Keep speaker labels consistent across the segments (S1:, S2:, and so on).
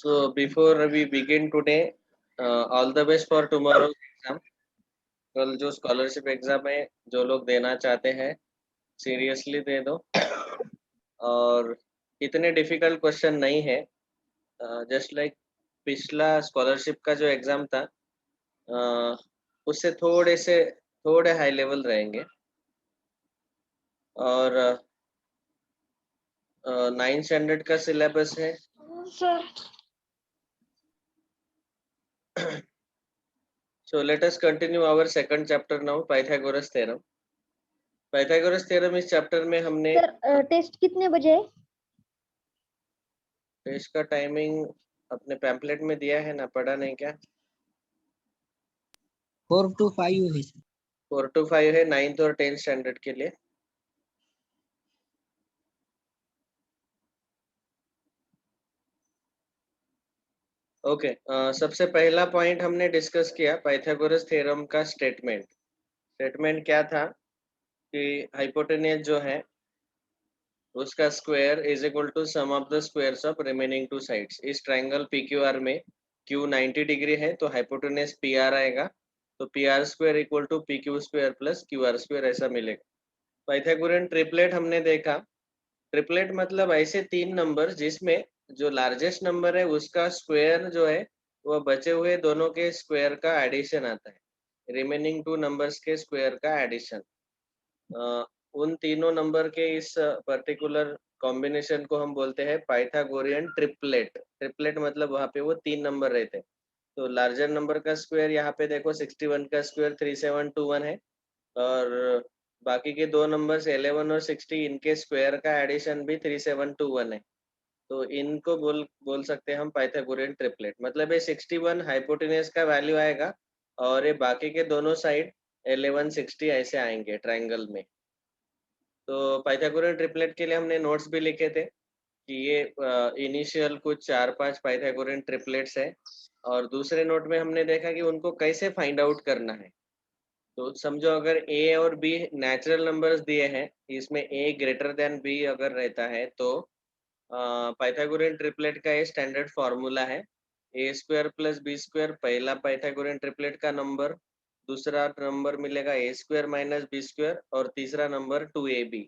S1: So before we begin today, all the best for tomorrow's exam. कल जो scholarship exam है जो लोग देना चाहते हैं सीरियसली दे दो और इतने डिफिकल्ट क्वेश्चन नहीं है जस्ट लाइक पिछला स्कॉलरशिप का जो एग्जाम था उससे थोड़े हाई लेवल रहेंगे और 9th स्टैंडर्ड का सिलेबस है So let us continue our second chapter now, Pythagoras theorem. Pythagoras theorem इस चैप्टर में हमने
S2: सर टेस्ट कितने बजे है?
S1: टेस्ट का टाइमिंग अपने पैम्पलेट में दिया है ना, पढ़ा नहीं क्या?
S3: 4 to 5 है सर।
S1: 4 to 5 है 9th और 10th स्टैंडर्ड के लिए। ओके सबसे पहला पॉइंट हमने डिस्कस किया पाइथागोरस थ्योरम का स्टेटमेंट क्या था कि हाइपोटेन्यूज जो है उसका square is equal to sum of the squares of remaining two sides. इस ट्रायंगल PQR में Q 90 डिग्री है तो हाइपोटेन्यूज PR आएगा, तो PR square equal to PQ square plus QR square ऐसा मिलेगा। पाइथागोरियन ट्रिपलेट हमने देखा। ट्रिपलेट मतलब ऐसे तीन नंबर जिसमें जो लार्जेस्ट नंबर है उसका स्क्वायर जो है वो बचे हुए दोनों के स्क्वायर का एडिशन आता है, रिमेनिंग टू नंबर्स के स्क्वायर का एडिशन। उन तीनों नंबर के इस पर्टिकुलर कॉम्बिनेशन को हम बोलते हैं पाइथागोरियन ट्रिपलेट मतलब वहाँ पे वो तीन नंबर रहते हैं। तो लार्जर नंबर का स्क्वायर यहाँ पे देखो 61 का स्क्वायर 3721 है और बाकी के दो नंबर्स 11 और 60 इनके स्क्वायर का एडिशन भी 3721 है। तो इनको बोल सकते हैं हम पाइथागोरियन ट्रिपलेट। मतलब ये 61 हाइपोटेन्यूज का वैल्यू आएगा और ये बाकी के दोनों साइड 11 60 ऐसे आएंगे ट्रायंगल में। तो पाइथागोरियन ट्रिपलेट के लिए हमने नोट्स भी लिखे थे कि ये इनिशियल कुछ 4-5 पाइथागोरियन ट्रिपलेट्स है और दूसरे नोट में हमने देखा कि उनको कैसे फाइंड आउट करना है। तो समझो अगर A और B नेचुरल नंबर्स दिए हैं, इसमें A ग्रेटर देन B अगर रहता है तो पाइथागोरियन ट्रिपलेट का ये स्टैंडर्ड फॉर्मूला है A square plus B square पहला पाइथागोरियन ट्रिपलेट का नंबर, दूसरा नंबर मिलेगा A square minus B square और तीसरा नंबर 2AB।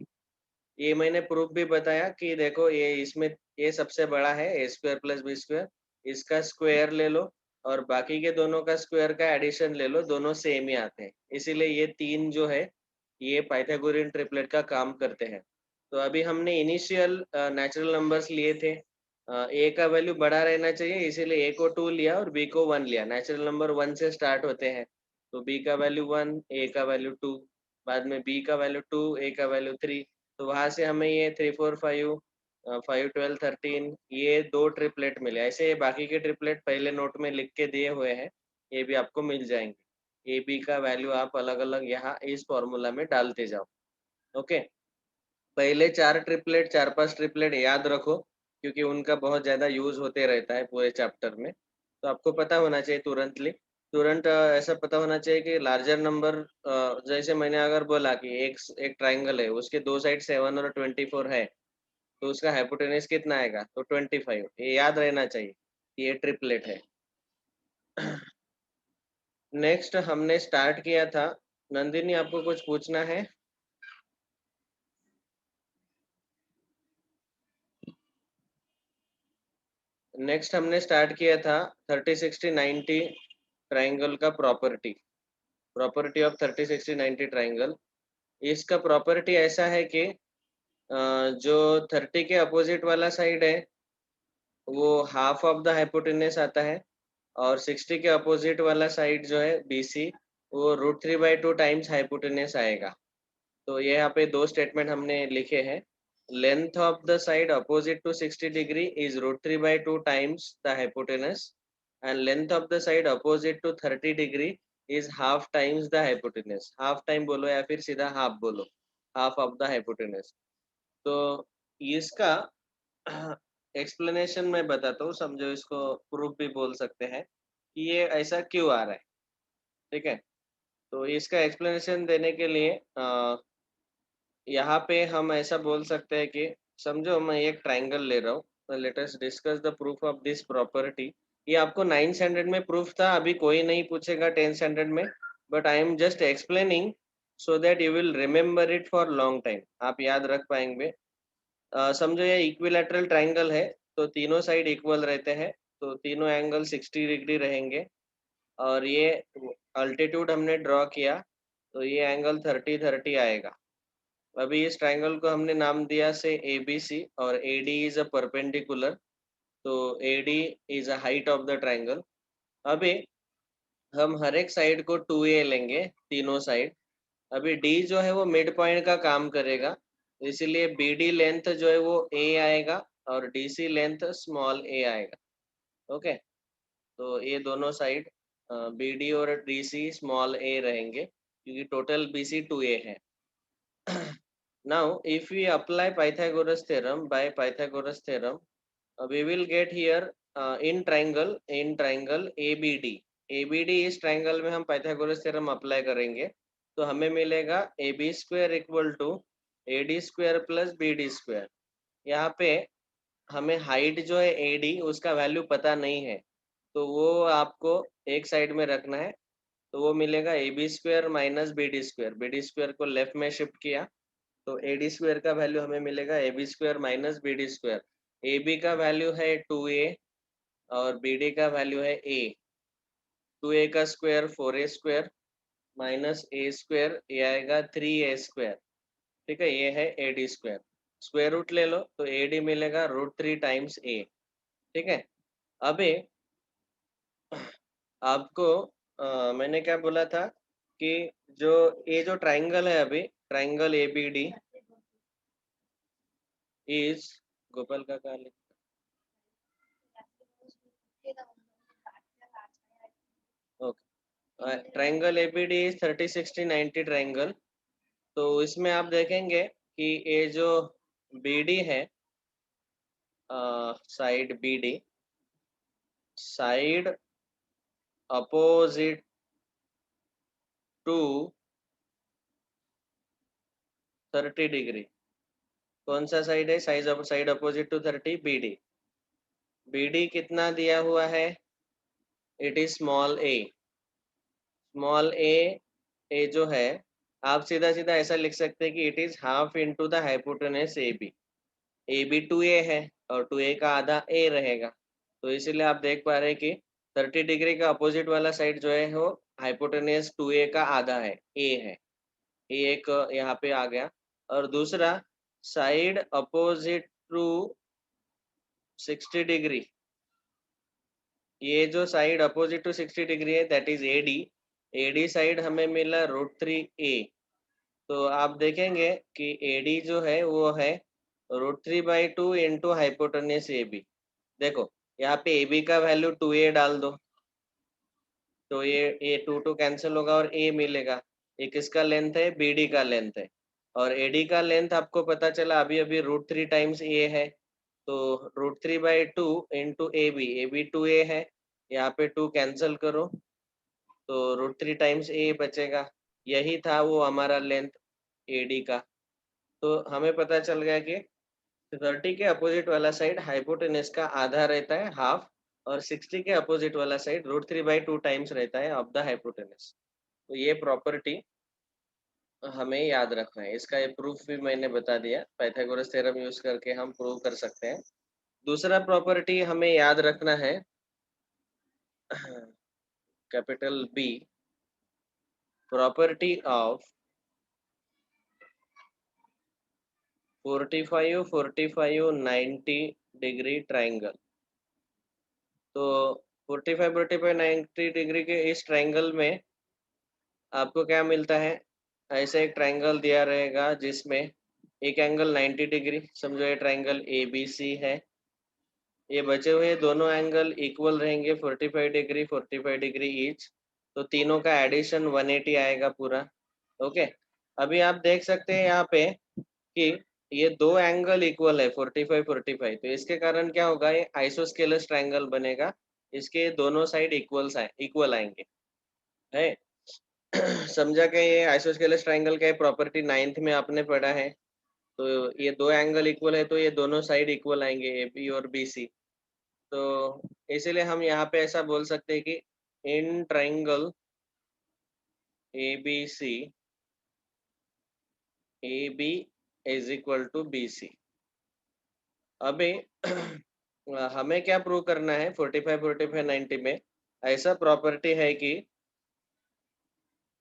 S1: ये मैंने प्रूफ भी बताया कि देखो ये इसमें ये सबसे बड़ा है A square plus B square, इसका स्क्वायर ले लो और बाकी के दोनों का स्क्वायर का एडिशन ले लो, दोनों सेम ही आते हैं। इसीलिए ये तीन जो है ये पाइथागोरियन ट्रिपलेट का काम करते हैं। तो अभी हमने इनिशियल नेचुरल नंबर्स लिए थे। A का वैल्यू बड़ा रहना चाहिए इसीलिए A को 2 लिया और B को 1 लिया। नेचुरल नंबर 1 से स्टार्ट होते हैं तो B का वैल्यू 1, A का वैल्यू 2, बाद में B का वैल्यू 2, A का वैल्यू 3। तो वहां से हमें ये 3 4 5 5 12 13 ये दो ट्रिपलेट मिले। ऐसे बाकी के ट्रिपलेट पहले नोट में लिख के दिए हुए हैं, ये भी आपको मिल जाएंगे। AB का वैल्यू आप अलग अलग यहाँ इस फॉर्मूला में डालते जाओ। ओके पहले चार पांच ट्रिपलेट याद रखो क्योंकि उनका बहुत ज्यादा यूज होते रहता है पूरे चैप्टर में। तो आपको पता होना चाहिए तुरंत ऐसा पता होना चाहिए कि लार्जर नंबर जैसे मैंने अगर बोला कि एक ट्राइंगल है उसके दो साइड 7 और 24 है तो उसका हाइपोटेन्यूज कितना आएगा, तो 25। ये याद रहना चाहिए, ये ट्रिपलेट है। नेक्स्ट हमने स्टार्ट किया था, नंदिनी आपको कुछ पूछना है? नेक्स्ट हमने स्टार्ट किया था 30 60 90 ट्राइंगल का प्रॉपर्टी ऑफ 30 60 90 ट्राइंगल। इसका प्रॉपर्टी ऐसा है कि जो 30 के अपोजिट वाला साइड है वो हाफ ऑफ द हाइपोटेन्यूज आता है और 60 के अपोजिट वाला साइड जो है BC वो √3/2 टाइम्स हाइपोटेन्यूज आएगा। तो ये यहाँ पे दो स्टेटमेंट हमने लिखे हैं। Length of the side opposite to 60 degree is √3/2 times the hypotenuse and length of the side opposite to 30 degree is half times the hypotenuse. Half time बोलो या फिर सीधा हाफ बोलो, हाफ ऑफ द हाइपोटेन्यूज। तो इसका explanation मैं बताता हूँ, समझो, इसको प्रूफ भी बोल सकते हैं कि ये ऐसा क्यों आ रहा है। ठीक है तो इसका एक्सप्लेनेशन देने के लिए यहाँ पे हम ऐसा बोल सकते हैं कि समझो मैं एक ट्रायंगल ले रहा हूँ let us discuss the proof of this property. ये आपको 9 स्टैंडर्ड में प्रूफ था, अभी कोई नहीं पूछेगा 10 स्टैंडर्ड में, but I am just explaining so that you will remember it for long time, आप याद रख पाएंगे। समझो ये इक्विलैटरल ट्रायंगल है, तो तीनों साइड इक्वल रहते हैं, तो तीनों एंगल 60 डिग्री रहेंगे। और ये अल्टीट्यूड हमने ड्रॉ किया, तो ये एंगल 30-30 आएगा। अभी इस ट्रायंगल को हमने नाम दिया से ए बी सी, और A D is a perpendicular, तो A D is a height of the triangle. अभी हम हर एक साइड को 2a लेंगे, तीनों साइड। अभी डी जो है वो मिड पॉइंट का काम करेगा, इसीलिए बी डी लेंथ जो है वो ए आएगा, और डी सी लेंथ स्मॉल ए आएगा। ओके, तो ये दोनों साइड बी डी और डी सी स्मॉल ए रहेंगे, क्योंकि टोटल बी सी 2a है। Now, if we apply Pythagoras theorem, by Pythagoras theorem, we will get here in triangle ABD. ABD इस triangle में हम पाइथागोरस थ्योरम अप्लाई करेंगे, तो हमें मिलेगा A B square equal to A D square plus B D square. यहाँ पे हमें हाइट जो है ए डी उसका वैल्यू पता नहीं है, तो वो आपको एक साइड में रखना है, तो वो मिलेगा A B square minus B D square को लेफ्ट में शिफ्ट किया, तो ए डी स्क्वायर का वैल्यू हमें मिलेगा A B square minus B D square. A B का वैल्यू है 2a, और बी डी का वैल्यू है a। 2a का square 4a square minus A square, ये आएगा 3a स्क्वायर। ठीक है, ये है A D square. Square root ले लो, तो ए डी मिलेगा √3 टाइम्स a। ठीक है, अभी आपको मैंने क्या बोला था कि जो ये जो ट्राइंगल है, अभी triangle A B D is, Gopal का क्या लिख, ओके, ट्राइंगल एबीडी 30-60-90 ट्राइंगल। तो इसमें आप देखेंगे कि ये जो बीडी है, side BD, side opposite to 30 degree, कौन सा साइड है, side opposite to 30, BD. BD कितना दिया हुआ है, it is small A. Small A जो है, आप सीधा सीधा ऐसा लिख सकते हैं कि it is half into the hypotenuse A B 2a है, और 2a का आधा a रहेगा, तो इसीलिए आप देख पा रहे हैं कि 30 डिग्री का अपोजिट वाला साइड जो है वो हाइपोटेनस 2a का आधा है, a है। ये एक यहाँ पे आ गया। और दूसरा, साइड अपोजिट टू 60 डिग्री, ये जो साइड अपोजिट टू 60 डिग्री है that is AD. AD side हमें मिला √3a, तो आप देखेंगे कि एडी जो है वो है √3/2 इंटू हाइपोटेनस ए बी। देखो यहाँ पे ए बी का वैल्यू 2a डाल दो, तो ये 2 कैंसिल होगा और a मिलेगा। ये किसका लेंथ है, बी डी का लेंथ है। और ए डी का लेंथ आपको पता चला अभी अभी √3 टाइम्स a है, तो √3/2 इंटू ए बी 2a है, यहाँ पे 2 कैंसिल करो, तो √3 टाइम्स a बचेगा। यही था वो हमारा लेंथ ए डी का। तो हमें पता चल गया कि 30 के अपोजिट वाला साइड हाइपोटेनस का आधा रहता है, हाफ, और 60 के अपोजिट वाला साइड √3/2 टाइम्स रहता है ऑफ द हाइपोटेनस। तो ये प्रॉपर्टी हमें याद रखना है, इसका ये प्रूफ भी मैंने बता दिया, पाइथागोरस थ्योरम यूज करके हम प्रूव कर सकते हैं। दूसरा प्रॉपर्टी हमें याद रखना है, capital B, property of 45-45-90 degree triangle. तो 45-45-90 डिग्री के इस ट्राइंगल में आपको क्या मिलता है, ऐसे एक ट्राइंगल दिया रहेगा जिसमें एक एंगल 90 डिग्री, समझो ये ट्राइंगल ए बी सी है, ये बचे हुए दोनों एंगल इक्वल रहेंगे 45 डिग्री ईच, तो तीनों का एडिशन 180 आएगा पूरा। ओके, अभी आप देख सकते हैं यहाँ पे कि ये दो एंगल इक्वल है 45-45, तो इसके कारण क्या होगा, ये आइसोस्केलस ट्राइंगल बनेगा, इसके दोनों साइड इक्वल आएंगे, है। समझा कि ये आइसोस्केलस ट्राइंगल का प्रॉपर्टी 9th में आपने पढ़ा है। तो ये दो एंगल इक्वल है तो ये दोनों साइड इक्वल आएंगे, ए बी और बी सी। तो इसीलिए हम यहाँ पे ऐसा बोल सकते हैं कि in triangle A B C, A B is equal to B C. अभी हमें क्या प्रूव करना है 45, 45, 90 में? ऐसा प्रॉपर्टी है कि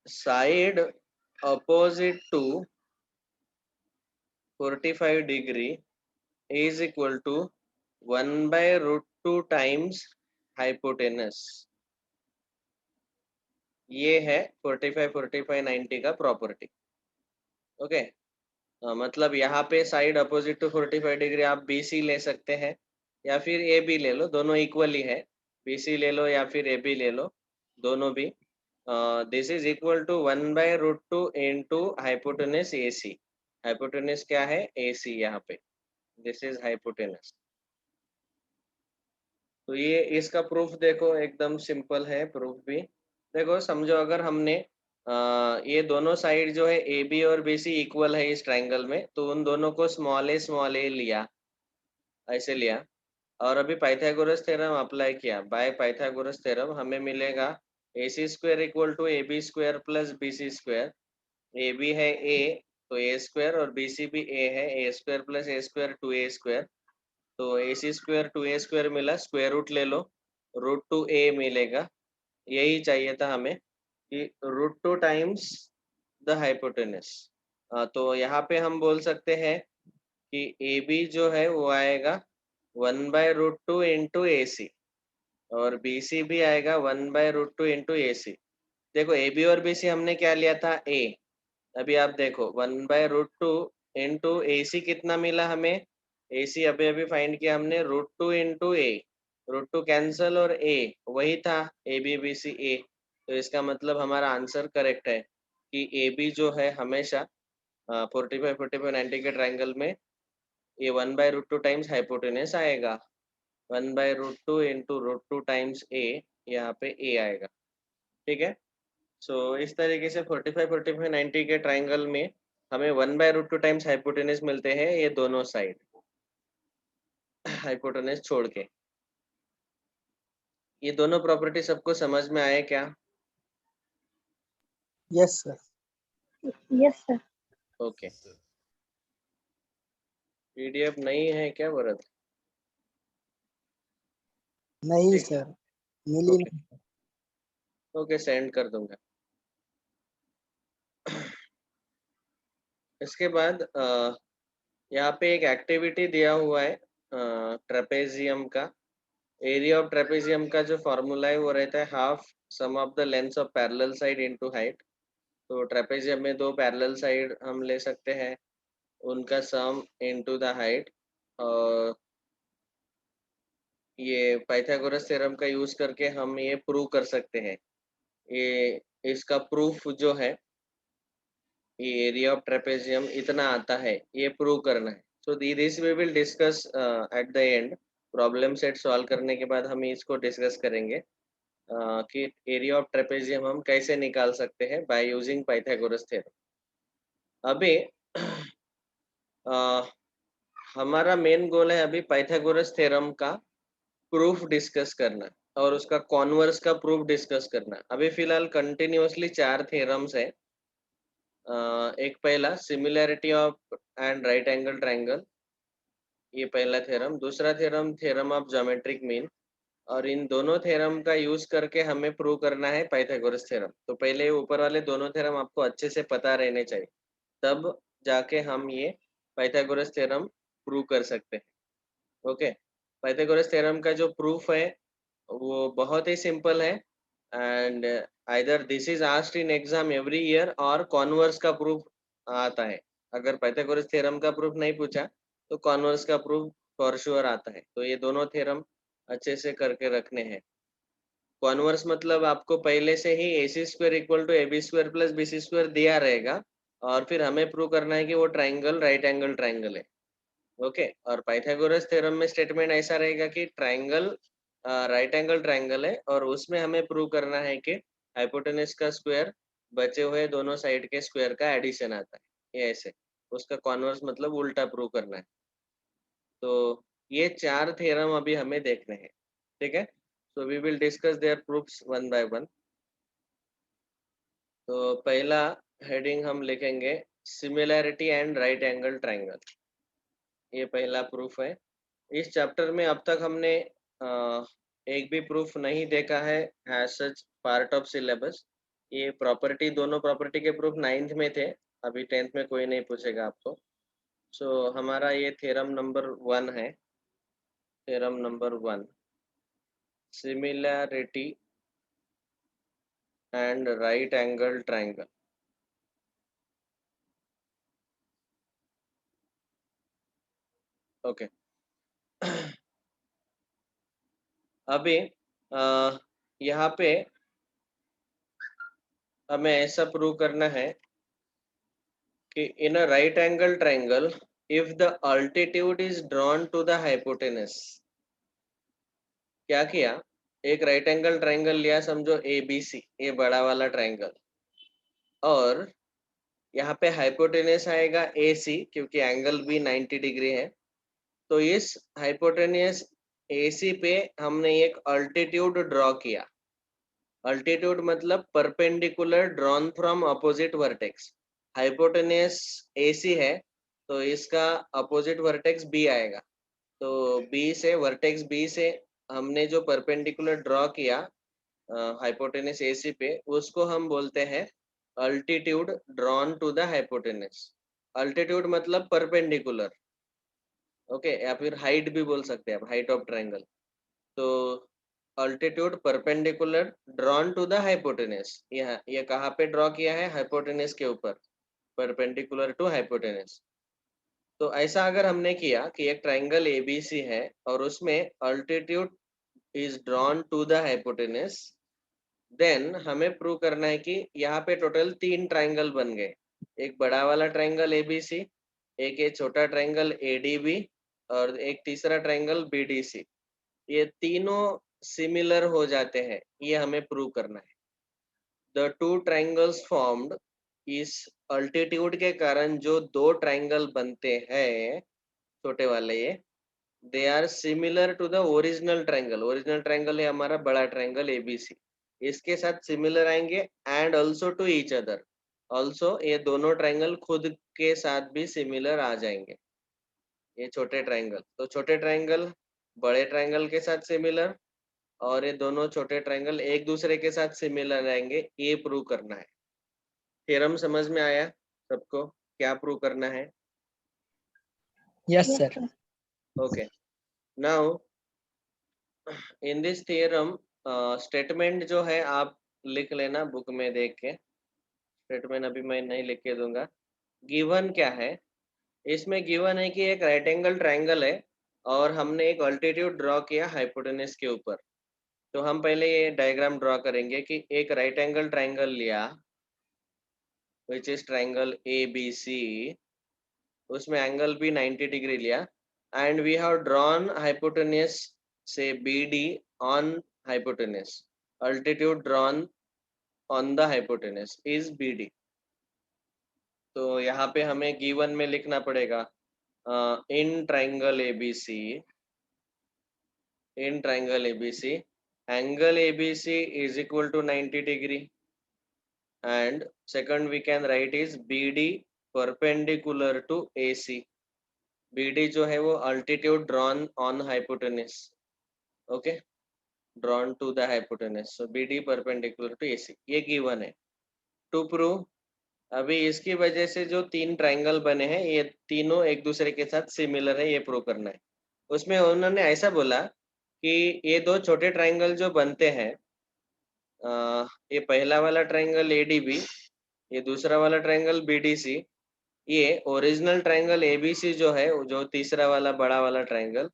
S1: side opposite to 45 degree is equal to 1 by root 2 times hypotenuse। ये है 45, 45, 90 का प्रॉपर्टी। ओके, मतलब यहाँ पे साइड अपोजिट टू 45 डिग्री आप बी सी ले सकते हैं या फिर ए बी ले लो, दोनों इक्वली है। बी सी ले लो या फिर ए बी ले लो, दोनों भी। This is equal to 1 by root 2 into hypotenuse A C. Hypotenuse क्या है? ए सी। यहाँ पे दिस इज हाइपोटेनस। तो ये इसका प्रूफ देखो, एकदम सिंपल है प्रूफ भी। देखो समझो, अगर हमने ये दोनों साइड जो है ए बी और बी सी इक्वल है इस ट्रायंगल में, तो उन दोनों को स्मॉल ए लिया, ऐसे लिया। और अभी पाइथागोरस थ्योरम अप्लाई किया। बाय पाइथागोरस थ्योरम हमें मिलेगा A C square equal to A B square plus B C square. A B है ए, तो ए स्क्वायर, और बी सी भी ए है, A square plus A square two A square. तो A C square two A square मिला, square root ले लो, root two ए मिलेगा। यही चाहिए था हमें कि root two times the hypotenuse. तो यहाँ पे हम बोल सकते हैं कि ए बी जो है वो आएगा 1 बाय रूट टू इंटू ए सी, और बी सी भी आएगा 1 बाय रूट टू इंटू ए सी। देखो ए बी और बी सी हमने क्या लिया था? ए। अभी आप देखो 1 बाय रूट टू इंटू ए सी कितना मिला हमें? ए सी अभी अभी फाइंड किया हमने, रूट टू इंटू ए। रूट टू कैंसल और ए वही था, ए बी बी सी ए। तो इसका मतलब हमारा आंसर करेक्ट है कि ए बी जो है हमेशा 45, 45, 90 के ट्रायंगल में ये 1 by root two times hypotenuse आएगा। 1 by root two into root two times A, यहाँ पे ए आएगा। ठीक है। सो इस तरीके से 45, 45, 90 के ट्रायंगल में हमें 1 by root two times hypotenuse मिलते हैं, ये दोनों साइड हाइपोटेनस छोड़ के। ये दोनों प्रॉपर्टी सबको समझ में आए क्या?
S3: Yes sir.
S2: Yes sir.
S1: Okay. PDF नहीं है क्या भरत?
S3: नहीं
S1: ठीक।
S3: सर, मिली
S1: ओके,
S3: नहीं।
S1: ओके, सेंड कर दूंगा। इसके बाद यहाँ पे एक एक्टिविटी दिया हुआ है ट्रेपेजियम का। एरिया ऑफ ट्रेपेजियम का जो फॉर्मूला है वो रहता है half sum of the lengths of parallel side into height. तो ट्रेपेजियम में दो पैरेलल साइड हम ले सकते हैं, उनका सम इनटू द हाइट। और ये पाइथागोरस थ्योरम का यूज करके हम ये प्रूव कर सकते हैं। ये इसका प्रूफ जो है, ये एरिया ऑफ ट्रेपेजियम इतना आता है, ये प्रूव करना है। So this we will discuss at the end. Problem set solve करने के बाद हम इसको डिस्कस करेंगे कि एरिया ऑफ ट्रेपेजियम हम कैसे निकाल सकते हैं बाय यूजिंग पाइथागोरस थ्योरम। अभी हमारा मेन गोल है अभी पाइथागोरस थ्योरम का प्रूफ डिस्कस करना और उसका कॉन्वर्स का प्रूफ डिस्कस करना। अभी फिलहाल कंटिन्यूअसली 4 थ्योरम्स है। एक पहला similarity of and right angle triangle, ये पहला थ्योरम। दूसरा theorem theorem of geometric mean. और इन दोनों थ्योरम का यूज करके हमें प्रूव करना है पाइथागोरस थ्योरम। तो पहले ऊपर वाले दोनों थ्योरम आपको अच्छे से पता रहने चाहिए, तब जाके हम ये पाइथागोरस थ्योरम प्रूव कर सकते हैं। ओके। पाइथागोरस थ्योरम का जो प्रूफ है वो बहुत ही सिंपल है, and either this is asked in exam every year और कॉन्वर्स का प्रूफ आता है। अगर पाइथागोरस थ्योरम का प्रूफ नहीं पूछा तो कॉन्वर्स का प्रूफ फॉर श्योर आता है। तो ये दोनों थ्योरम अच्छे से करके रखने हैं। कॉन्वर्स मतलब आपको पहले से ही A C square equal to A B square plus B C square दिया रहेगा, और फिर हमें प्रूव करना है कि वो ट्राइंगल राइट एंगल ट्राइंगल है। ओके। और पाइथागोरस थ्योरम में स्टेटमेंट ऐसा रहेगा कि ट्राइंगल राइट एंगल ट्राइंगल है, और उसमें हमें प्रूव करना है कि हाइपोटेनस का स्क्वायर बचे हुए दोनों साइड के स्क्वायर का एडिशन आता है। ये ऐसे उसका कॉन्वर्स मतलब उल्टा प्रूव करना है। तो ये 4 थ्योरम अभी हमें देखने हैं, ठीक है। So we will discuss their proofs one by one. तो पहला हेडिंग हम लिखेंगे similarity and right angle triangle. ये पहला प्रूफ है। इस चैप्टर में अब तक हमने एक भी प्रूफ नहीं देखा है as such part of syllabus. ये प्रॉपर्टी, दोनों प्रॉपर्टी के प्रूफ 9th में थे, अभी 10th में कोई नहीं पूछेगा आपको। सो हमारा ये थ्योरम नंबर 1 है। Theorem number 1, similarity and right angle triangle. Okay. अभी यहाँ पे हमें ऐसा प्रूव करना है कि in a right angle triangle if the altitude is drawn to the hypotenuse। क्या किया, एक राइट एंगल ट्रायंगल लिया, समझो ABC, ये बड़ा वाला ट्रायंगल, और यहाँ पे हाइपोटेनस आएगा AC क्योंकि एंगल भी 90 डिग्री है। तो इस हाइपोटेनस AC पे हमने एक अल्टीट्यूड ड्रॉ किया। अल्टीट्यूड मतलब perpendicular drawn from opposite vertex. Hypotenuse AC है तो इसका अपोजिट वर्टेक्स B आएगा। तो B से, वर्टेक्स B से हमने जो परपेंडिकुलर ड्रॉ किया हाइपोटेनस AC पे, उसको हम बोलते हैं altitude drawn to the hypotenuse. Altitude मतलब परपेंडिकुलर, ओके, या फिर हाइट भी बोल सकते हैं आप, हाइट ऑफ ट्रायंगल। तो altitude perpendicular drawn to the hypotenuse, ये कहाँ पे ड्रॉ किया है, हाइपोटेनस के ऊपर, परपेंडिकुलर टू हाइपोटेनस। तो ऐसा अगर हमने किया कि एक ट्रायंगल ABC है और उसमें altitude is drawn to the hypotenuse, then हमें प्रूव करना है कि यहाँ पे टोटल 3 ट्रायंगल बन गए। एक बड़ा वाला ट्रायंगल ABC, एक ये छोटा ट्रायंगल ADB, और एक तीसरा ट्रायंगल BDC। ये तीनों सिमिलर हो जाते हैं, ये हमें प्रूव करना है। द टू ट्रायंगल्स फॉर्म्ड, इस अल्टीट्यूड के कारण जो दो ट्रायंगल बनते हैं छोटे वाले, ये they are similar to the original triangle. Original triangle है हमारा बड़ा ट्रायंगल ABC, इसके साथ सिमिलर आएंगे, and also to each other. Also ये दोनों ट्रायंगल खुद के साथ भी सिमिलर आ जाएंगे, ये छोटे ट्रायंगल। तो छोटे ट्रायंगल बड़े ट्रायंगल के साथ सिमिलर, और ये दोनों छोटे ट्रायंगल एक दूसरे के साथ सिमिलर रहेंगे, ये प्रूव करना है। थ्योरम समझ में आया सबको, क्या प्रूव करना है?
S3: Yes,
S2: Yes,
S3: sir.
S2: sir.
S1: Okay, now in this theorem statement जो है आप लिख लेना बुक में देख के। स्टेटमेंट अभी मैं नहीं लिख के दूंगा। गिवन क्या है, इसमें गिवन है कि एक राइट एंगल ट्रायंगल है और हमने एक अल्टीट्यूड ड्रॉ किया हाइपोटेनस के ऊपर। तो हम पहले ये डायग्राम ड्रॉ करेंगे कि एक राइट एंगल ट्रायंगल लिया विच इज ट्रायंगल ABC, उसमें एंगल भी 90 डिग्री लिया, and we have drawn hypotenuse से BD on hypotenuse. Altitude drawn on the hypotenuse is BD। तो यहाँ पे हमें गिवन में लिखना पड़ेगा in triangle ABC, in triangle ABC, angle ABC is equal to 90 degree, and second we can write is BD perpendicular to AC। BD जो है वो altitude drawn on hypotenuse, okay, drawn to the hypotenuse, so BD perpendicular to AC, ये given है। to prove, अभी इसकी वजह से जो 3 ट्रायंगल बने हैं ये तीनों एक दूसरे के साथ सिमिलर है, ये प्रूव करना है। उसमें उन्होंने ऐसा बोला कि ये दो छोटे ट्रायंगल जो बनते हैं, ये पहला वाला ट्रायंगल ADB, ये दूसरा वाला ट्रायंगल BDC, ये ओरिजिनल ट्रायंगल ABC जो है, जो तीसरा वाला बड़ा वाला ट्रायंगल।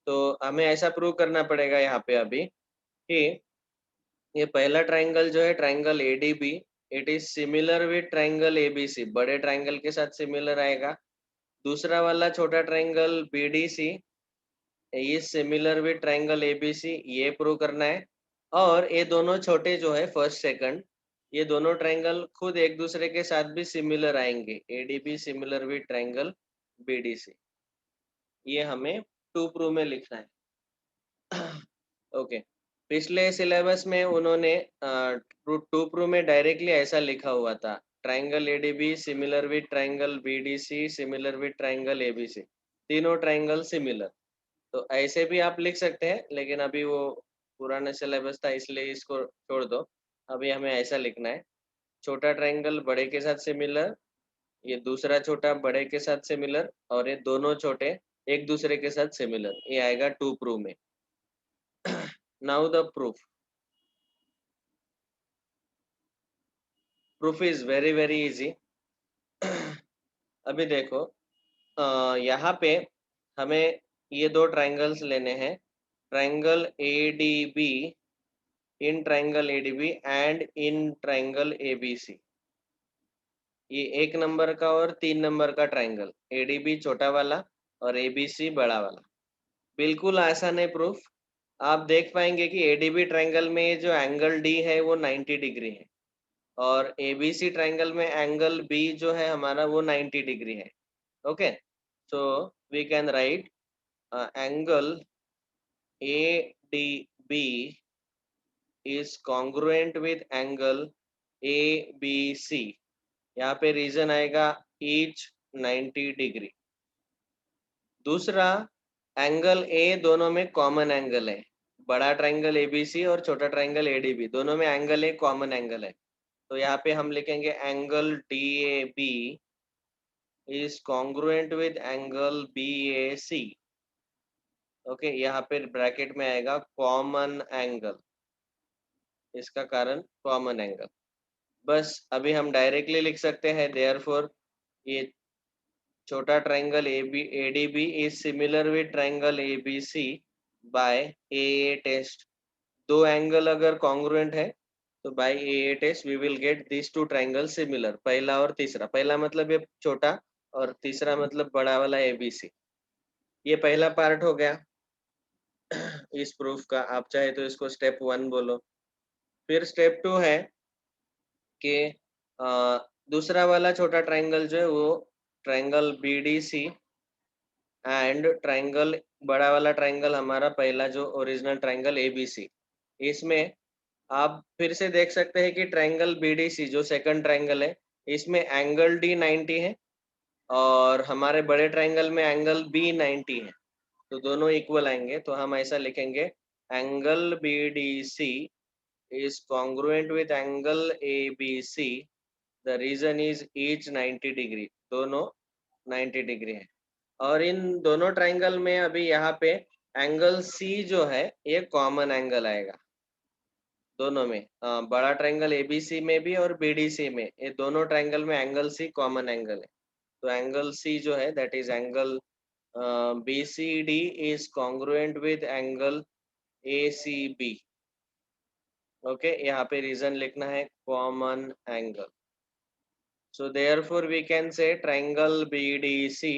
S1: तो हमें ऐसा प्रूव करना पड़ेगा यहाँ पे अभी कि ये पहला ट्रायंगल जो है triangle ADB, it is similar with triangle ABC, बड़े ट्रायंगल के साथ सिमिलर आएगा। दूसरा वाला छोटा triangle BDC is similar with triangle ABC, ये प्रूव करना है। और ये दोनों छोटे जो है फर्स्ट सेकंड, ये दोनों ट्रायंगल खुद एक दूसरे के साथ भी सिमिलर आएंगे, ADB similar with triangle BDC. ये हमें टू प्रूव में लिखना है। ओके, पिछले सिलेबस में उन्होंने टू प्रूव में डायरेक्टली ऐसा लिखा हुआ था, triangle ADB similar with triangle BDC similar with triangle ABC, तीनों ट्रायंगल सिमिलर। तो ऐसे भी आप लिख सकते हैं, लेकिन अभी वो पुराना सिलेबस था इसलिए इसको छोड़ दो। अभी हमें ऐसा लिखना है, छोटा ट्रायंगल बड़े के साथ सिमिलर, ये दूसरा छोटा बड़े के साथ सिमिलर, और ये दोनों छोटे एक दूसरे के साथ सिमिलर। ये आएगा टू प्रूव में। Now the proof. Proof is very very easy. अभी देखो, यहाँ पे हमें ये दो ट्रायंगल्स लेने हैं, triangle ADB, in triangle ADB and in triangle ABC. ये 1 नंबर का और 3 नंबर का ट्रायंगल, एडीबी छोटा वाला और एबीसी बड़ा वाला। बिल्कुल आसान है प्रूफ। आप देख पाएंगे कि एडीबी ट्रायंगल में जो एंगल डी है वो 90 डिग्री है, और एबीसी ट्रायंगल में एंगल बी जो है हमारा वो 90 डिग्री है। Okay, so we can write angle ADB is congruent with angle ABC। यहाँ पे रीजन आएगा each 90 डिग्री। दूसरा, एंगल ए दोनों में कॉमन एंगल है, बड़ा ट्रायंगल एबीसी और छोटा ट्रायंगल एडीबी, दोनों में एंगल ए कॉमन एंगल है। तो यहाँ पे हम लिखेंगे angle DAB is congruent with angle BAC. Okay, यहाँ पे ब्रैकेट में आएगा कॉमन एंगल, इसका कारण कॉमन एंगल। बस अभी हम डायरेक्टली लिख सकते हैं, देयरफॉर ये छोटा triangle ADB is similar with triangle ABC by A test. दो एंगल अगर कॉन्ग्रुएंट है तो by A test we will get this two triangle similar, पहला और तीसरा। पहला मतलब ये छोटा और तीसरा मतलब बड़ा वाला एबीसी। ये पहला पार्ट हो गया इस प्रूफ का। आप चाहे तो इसको स्टेप 1 बोलो। फिर स्टेप 2 है कि दूसरा वाला छोटा ट्रायंगल जो है वो ट्रायंगल बीडीसी एंड ट्रायंगल बड़ा वाला ट्रायंगल हमारा पहला जो ओरिजिनल ट्रायंगल एबीसी। इसमें आप फिर से देख सकते हैं कि ट्रायंगल बीडीसी जो सेकंड ट्रायंगल है, इसमें एंगल डी 90 है और हमारे बड़े ट्रायंगल में एंगल बी 90 है, तो दोनों इक्वल आएंगे। तो हम ऐसा लिखेंगे, angle BDC is congruent with angle ABC, the reason is each 90 degree, दोनों 90 डिग्री है। और इन दोनों ट्रायंगल में अभी यहाँ पे एंगल C जो है ये कॉमन एंगल आएगा दोनों में, बड़ा ट्रायंगल ABC में भी और BDC में, ये दोनों ट्रायंगल में एंगल C कॉमन एंगल है। तो एंगल C जो है that is angle BCD is congruent with angle ACB। Okay, यहाँ पे रीजन लिखना है common angle. So therefore we can say triangle BDC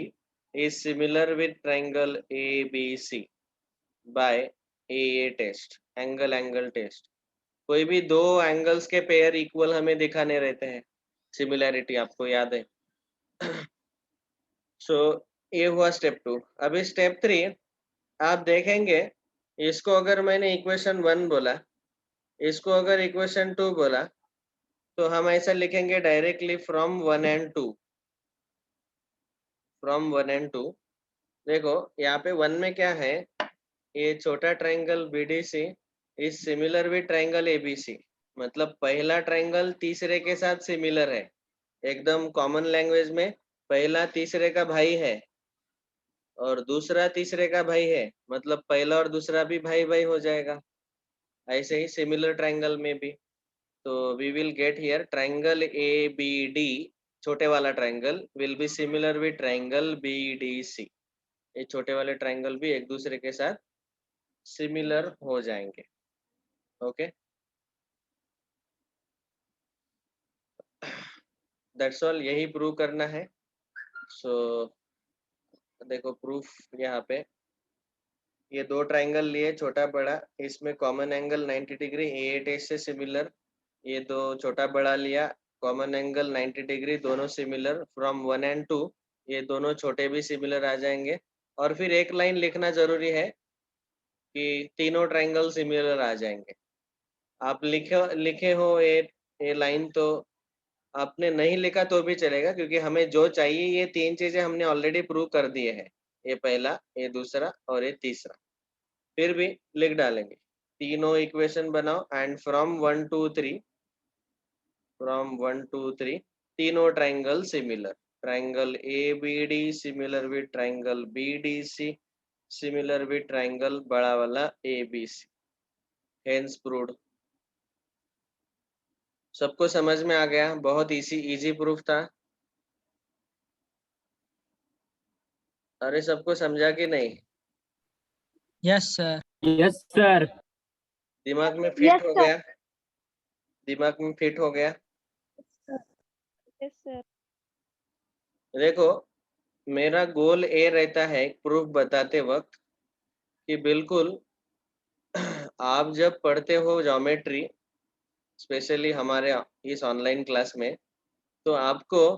S1: is similar with triangle ABC by AA test, angle test। कोई भी दो angles के pair equal हमें दिखाने रहते हैं, सिमिलैरिटी आपको याद है। सो ये हुआ स्टेप 2। अभी स्टेप 3 आप देखेंगे, इसको अगर मैंने इक्वेशन 1 बोला, इसको अगर इक्वेशन 2 बोला, तो हम ऐसा लिखेंगे directly from 1 and 2। From 1 and 2 देखो यहाँ पे 1 में क्या है, ये छोटा triangle BDC is similar with triangle ABC, मतलब पहला ट्रायंगल तीसरे के साथ सिमिलर है, एकदम कॉमन लैंग्वेज में पहला तीसरे का भाई है और दूसरा तीसरे का भाई है, मतलब पहला और दूसरा भी भाई भाई हो जाएगा। ऐसे ही सिमिलर ट्रायंगल में भी, तो we will get here triangle ABD, छोटे वाला triangle will be similar with triangle BDC। ये छोटे वाले ट्रायंगल भी एक दूसरे के साथ सिमिलर हो जाएंगे। ओके, दैट्स ऑल, यही प्रूव करना है। सो देखो प्रूफ यहाँ पे, ये दो ट्रायंगल लिए छोटा बड़ा, इसमें कॉमन एंगल 90 डिग्री, A8 से सिमिलर, ये दो छोटा बड़ा लिया, कॉमन एंगल 90 डिग्री, दोनों सिमिलर फ्रॉम 1 and 2, ये दोनों छोटे भी सिमिलर आ जाएंगे। और फिर एक लाइन लिखना जरूरी है कि तीनों ट्रायंगल सिमिलर आ जाएंगे। आप लिखे हो ये लाइन तो आपने नहीं लिखा तो भी चलेगा, क्योंकि हमें जो चाहिए ये तीन चीजें हमने ऑलरेडी प्रूव कर दिए हैं, ये पहला, ये दूसरा और ये तीसरा। फिर भी लिख डालेंगे, तीनों इक्वेशन बनाओ एंड फ्रॉम 1 2 3, फ्रॉम 1 2 3 तीनों triangle similar, triangle ABD similar with triangle BDC similar with triangle बड़ा वाला ABC। Hence proved. सबको समझ में आ गया? बहुत इजी प्रूफ था। अरे सबको समझा कि नहीं?
S3: Yes, sir.
S4: Yes sir.
S1: दिमाग में फिट
S2: Yes,
S1: हो
S2: sir.
S1: गया? दिमाग में फिट हो गया?
S2: Yes, sir.
S1: देखो, मेरा गोल ये रहता है प्रूफ बताते वक्त कि बिल्कुल आप जब पढ़ते हो ज्योमेट्री, स्पेशली हमारे इस ऑनलाइन क्लास में, तो आपको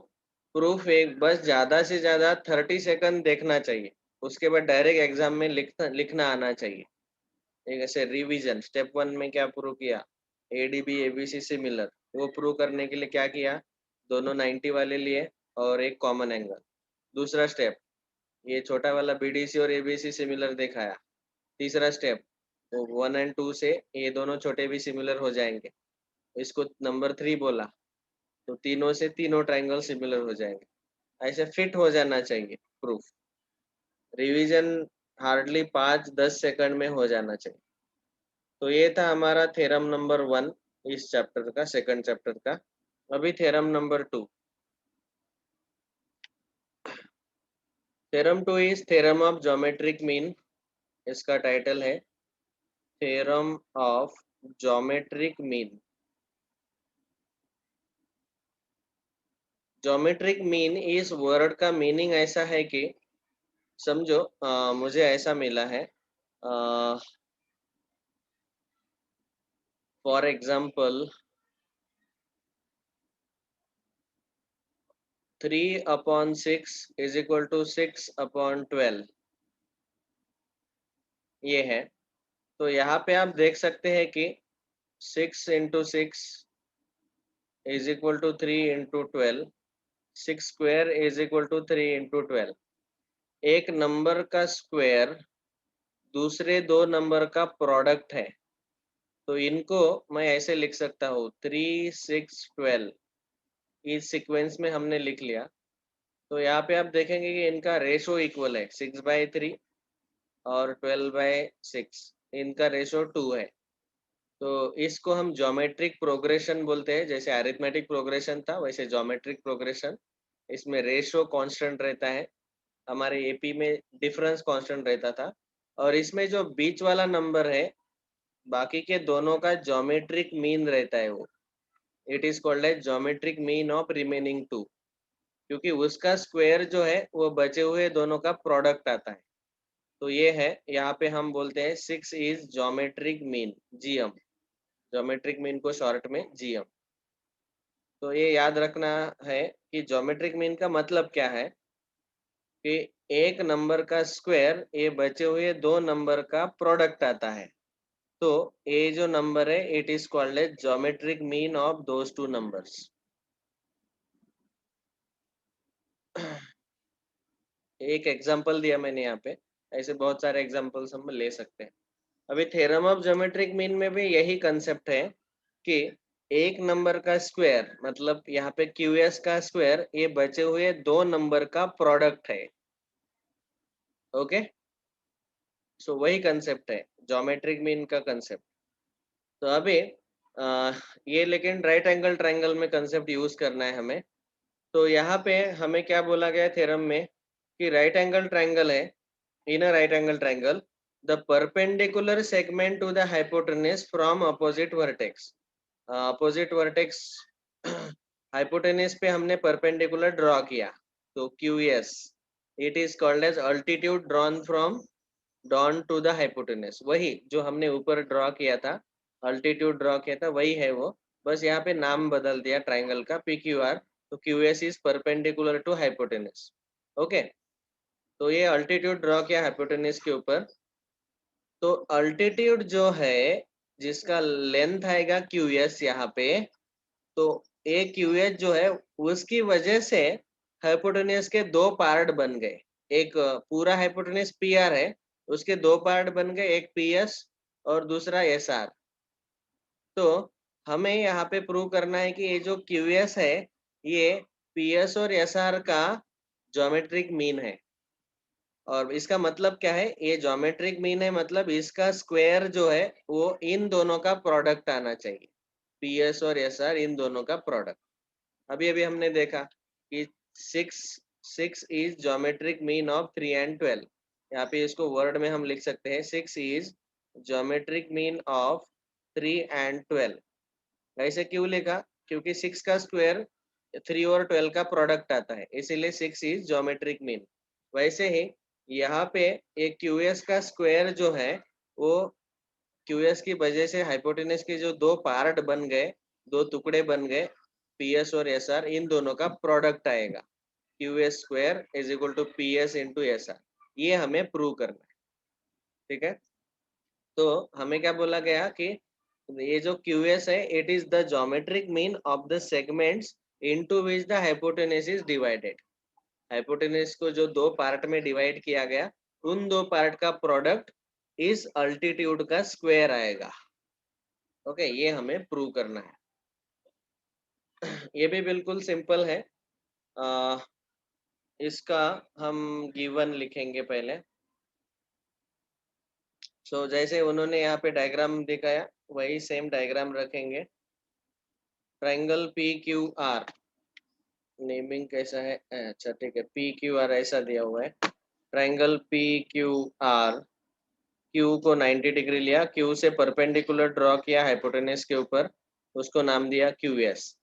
S1: प्रूफ एक बस ज्यादा से ज्यादा 30 सेकंड देखना चाहिए, उसके बाद डायरेक्ट एग्जाम में लिखना आना चाहिए। एक ऐसे रिवीजन, स्टेप 1 में क्या प्रूव किया, ADB ABC सिमिलर, वो प्रूव करने के लिए क्या किया, दोनों 90 वाले लिए और एक कॉमन एंगल। दूसरा स्टेप, ये छोटा वाला BDC और ABC सिमिलर दिखाया। तीसरा स्टेप, वो 1 and 2 से ये दोनों छोटे भी सिमिलर हो जाएंगे, इसको नंबर 3 बोला, तो तीनों से तीनों ट्रायंगल सिमिलर हो जाएंगे। ऐसे फिट हो जाना चाहिए प्रूफ। रिवीजन हार्डली 5-10 सेकंड में हो जाना चाहिए। तो ये था हमारा थ्योरम नंबर 1 इस चैप्टर का, सेकंड चैप्टर का। अभी theorem number 2। Theorem 2 is theorem of geometric mean. इसका टाइटल है theorem of geometric mean. Geometric mean इस वर्ड का मीनिंग ऐसा है कि समझो, मुझे ऐसा मिला है, for example 3/6 is equal to 6/12, ये है। तो यहाँ पे आप देख सकते हैं कि 6 into 6 is equal to 3 into 12, 6 square is equal to 3 into 12। एक नंबर का स्क्वायर दूसरे दो नंबर का प्रोडक्ट है, तो इनको मैं ऐसे लिख सकता हूँ 3 6 12। इस सीक्वेंस में हमने लिख लिया। तो यहाँ पे आप देखेंगे कि इनका रेशो इक्वल है, 6/3 और 12/6, इनका रेशो 2 है। तो इसको हम ज्योमेट्रिक प्रोग्रेशन बोलते हैं। जैसे अरिथमेटिक प्रोग्रेशन था वैसे ज्योमेट्रिक प्रोग्रेशन, इसमें रेशो कांस्टेंट रहता है। हमारे AP में डिफरेंस कांस्टेंट रहता था, और इसमें जो बीच वाला नंबर है बाकी के दोनों का ज्योमेट्रिक मीन रहता है। वो it is called as geometric mean of remaining two, क्योंकि उसका स्क्वायर जो है वो बचे हुए दोनों का प्रोडक्ट आता है। तो ये है, यहाँ पे हम बोलते हैं 6 is geometric mean, GM। Geometric mean को शॉर्ट में GM। तो ये याद रखना है कि ज्योमेट्रिक मीन का मतलब क्या है, कि एक नंबर का स्क्वायर ये बचे हुए दो नंबर का प्रोडक्ट आता है। तो ये जो नंबर है it is called as geometric mean of those two numbers. एक एग्जांपल दिया मैंने यहाँ पे, ऐसे बहुत सारे एग्जांपल्स हम ले सकते हैं। अभी थ्योरम ऑफ ज्योमेट्रिक मीन में भी यही कंसेप्ट है कि एक नंबर का स्क्वायर, मतलब यहाँ पे QS का स्क्वायर, ये बचे हुए दो नंबर का प्रोडक्ट है। ओके, सो वही कंसेप्ट है ज्योमेट्रिक मीन का कंसेप्ट। तो अभी ये लेकिन राइट एंगल ट्रायंगल में कंसेप्ट यूज करना है हमें। तो यहाँ पे हमें क्या बोला गया थ्योरम में कि राइट एंगल ट्रायंगल है, in a right angle triangle the perpendicular segment to the hypotenuse from opposite vertex. Opposite vertex hypotenuse पे हमने परपेंडिकुलर ड्रॉ किया, तो QS it is called as altitude drawn from dawn to the hypotenuse. वही जो हमने ऊपर draw किया था, अल्टीट्यूड ड्रॉ किया था, वही है वो। बस यहाँ पे नाम बदल दिया ट्राइंगल का PQR, तो QS इज परपेंडिकुलर टू हाइपोटेनस। ओके, तो ये अल्टीट्यूड ड्रॉ किया हाइपोटेनस के ऊपर। तो अल्टीट्यूड जो है जिसका लेंथ आएगा QS यहाँ पे, तो ए QS जो है उसकी वजह से हाइपोटेनस के दो पार्ट बन गए। एक पूरा हाइपोटेनस PR है, उसके दो पार्ट बन गए, एक PS और दूसरा SR। तो हमें यहाँ पे प्रूव करना है कि ये जो QS है ये PS और SR का ज्योमेट्रिक मीन है। और इसका मतलब क्या है, ये ज्योमेट्रिक मीन है मतलब इसका स्क्वायर जो है वो इन दोनों का प्रोडक्ट आना चाहिए, PS और SR इन दोनों का प्रोडक्ट। अभी अभी हमने देखा कि 6 is geometric mean of 3 and 12। यहाँ पे इसको वर्ड में हम लिख सकते हैं 6 is geometric mean of 3 and 12। ऐसे क्यों लिखा, क्योंकि 6 का स्क्वायर 3 और 12 का प्रोडक्ट आता है, इसीलिए 6 इज ज्योमेट्रिक मीन। वैसे ही यहाँ पे एक QS का स्क्वायर जो है वो QS की वजह से हाइपोटेनस के जो दो पार्ट बन गए, दो टुकड़े बन गए, PS और SR इन दोनों का प्रोडक्ट आएगा। QS square is equal to PS into SR, ये हमें प्रूव करना है। ठीक है, तो हमें क्या बोला गया कि ये जो QS है it is the geometric mean of the segments into which the hypotenuse is divided. Hypotenuse को जो दो पार्ट में डिवाइड किया गया, उन दो पार्ट का प्रोडक्ट इस अल्टीट्यूड का स्क्वायर आएगा। ओके, ये हमें प्रूव करना है। ये भी बिल्कुल सिंपल है। इसका हम गिवन लिखेंगे पहले। सो जैसे उन्होंने यहाँ पे डायग्राम दिखाया वही सेम डायग्राम रखेंगे। ट्रायंगल PQR, नेमिंग कैसा है, अच्छा ठीक है, PQR ऐसा दिया हुआ है। ट्रायंगल PQR, Q को 90 डिग्री लिया, Q से परपेंडिकुलर ड्रॉ किया हाइपोटेनस के ऊपर, उसको नाम दिया QS।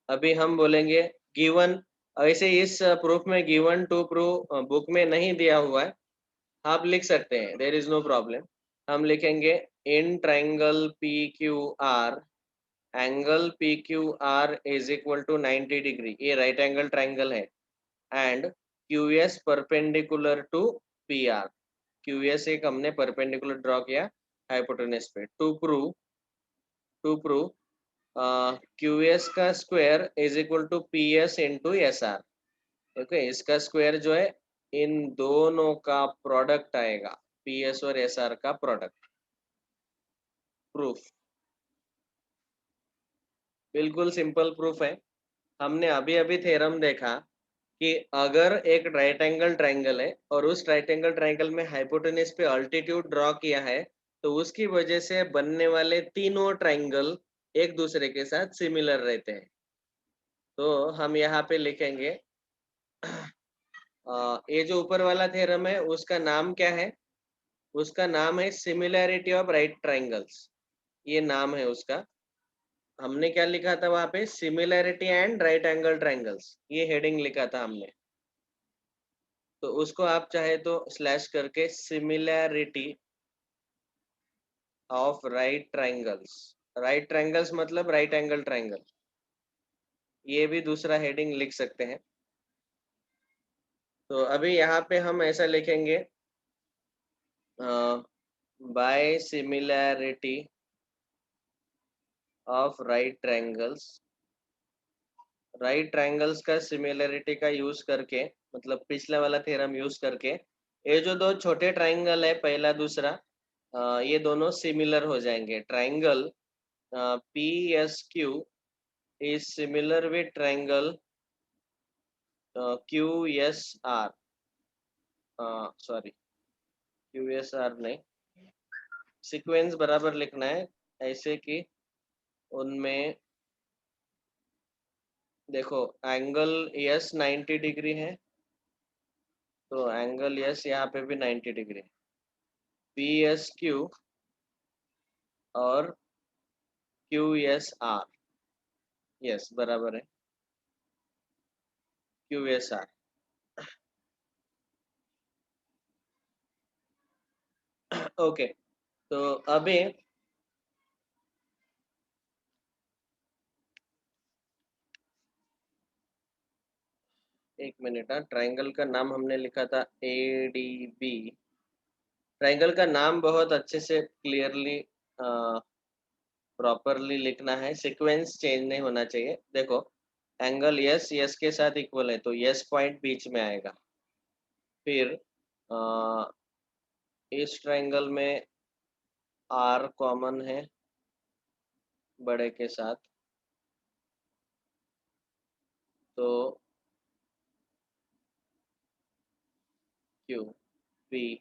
S1: अभी हम बोलेंगे गिवन, ऐसे इस प्रूफ में गिवन टू प्रूफ बुक में नहीं दिया हुआ है, आप लिख सकते हैं, देयर इज नो प्रॉब्लम। हम लिखेंगे in triangle PQR, angle PQR is equal to 90 degree, ये राइट एंगल ट्रायंगल है, and QS perpendicular to PR। QS एक हमने परपेंडिकुलर ड्रॉ किया हाइपोटेनस पे। टू प्रूव QS का square is equal to PS into SR। Okay, इसका square जो है इन दोनों का प्रोडक्ट आएगा, PS और SR का प्रोडक्ट। प्रूफ बिल्कुल सिंपल प्रूफ है। हमने अभी अभी थ्योरम देखा कि अगर एक राइट एंगल ट्रायंगल है और उस राइट एंगल ट्रायंगल में हाइपोटेनस पे अल्टीट्यूड ड्रॉ किया है, तो उसकी वजह से बनने वाले तीनों ट्रायंगल एक दूसरे के साथ सिमिलर रहते हैं। तो हम यहाँ पे लिखेंगे ये जो ऊपर वाला थ्योरम है उसका नाम क्या है, उसका नाम है सिमिलैरिटी ऑफ राइट ट्रायंगल्स, ये नाम है उसका। हमने क्या लिखा था वहां पे, similarity and right angle triangles, ये हेडिंग लिखा था हमने। तो उसको आप चाहे तो स्लैश करके similarity of right triangles, right triangles मतलब राइट एंगल ट्रायंगल, ये भी दूसरा हेडिंग लिख सकते हैं। तो अभी यहाँ पे हम ऐसा लिखेंगे by similarity of right triangles, right triangles का सिमिलैरिटी का यूज करके, मतलब पिछला वाला थ्योरम यूज करके, ये जो दो छोटे ट्रायंगल है पहला दूसरा, ये दोनों सिमिलर हो जाएंगे। Triangle PSQ is similar with triangle QSR, sorry QSR नहीं, सीक्वेंस बराबर लिखना है, ऐसे कि उनमें देखो एंगल S 90 डिग्री है, तो एंगल S यहाँ पे भी 90 डिग्री, PSQ और QSR, यस बराबर है QSR। ओके, तो अभी एक मिनट, हाँ, ट्राइंगल का नाम हमने लिखा था ADB। ट्राइंगल का नाम बहुत अच्छे से क्लियरली प्रॉपरली लिखना है, सीक्वेंस चेंज नहीं होना चाहिए। देखो, एंगल यस यस के साथ इक्वल है तो यस पॉइंट बीच में आएगा। फिर इस ट्राइंगल में आर कॉमन है बड़े के साथ, तो क्यू पी,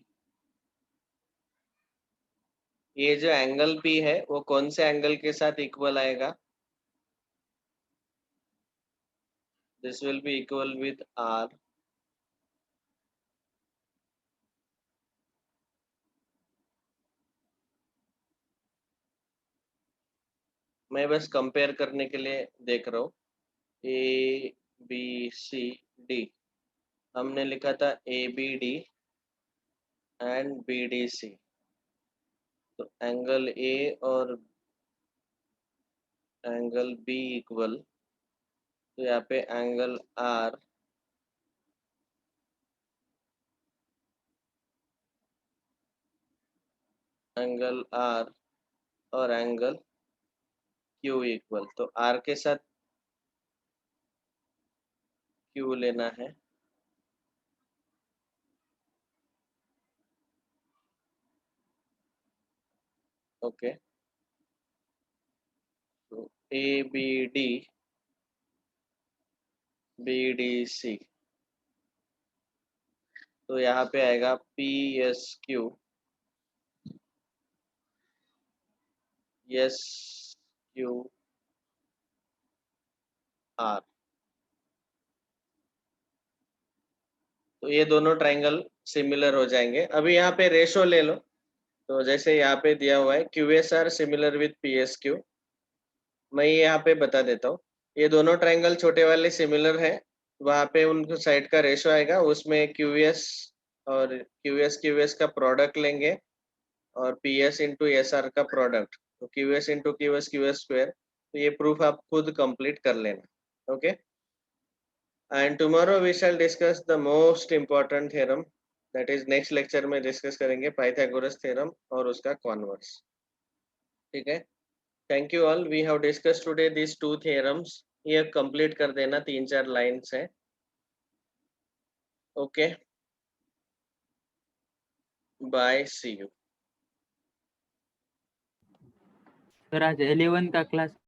S1: ये जो एंगल P है वो कौन से एंगल के साथ इक्वल आएगा? This will be equal with R। मैं बस कंपेयर करने के लिए देख रहा हूँ। ABCD हमने लिखा था ABD एंड BDC, तो एंगल A और एंगल B इक्वल, तो यहाँ पे एंगल R और एंगल Q इक्वल, तो R के साथ Q लेना है। ओके, तो ABD BDC, तो यहाँ पे आएगा PSQ SQR। तो ये दोनों ट्राइंगल सिमिलर हो जाएंगे। अभी यहाँ पे रेशो ले लो, तो जैसे यहाँ पे दिया हुआ है QSR सिमिलर विथ PSQ। मैं यहाँ पे बता देता हूँ, ये दोनों ट्राइंगल छोटे वाले सिमिलर है, वहाँ पे उनको साइड का रेशो आएगा, उसमें QS और QS का प्रोडक्ट लेंगे और PS इंटू SR का प्रोडक्ट, तो QS इंटू QS स्क्वायर। तो ये प्रूफ आप खुद कंप्लीट कर लेना। Okay, and tomorrow we shall discuss the most important theorem, that is next lecture में डिस्कस करेंगे पाइथागोरस थ्योरम और उसका कॉन्वर्स। ठीक है, thank you all, we have discuss today this two theorems. ये कंप्लीट कर देना, 3-4 लाइन्स है। Okay, bye, see you.
S3: Sir आज 11 का क्लास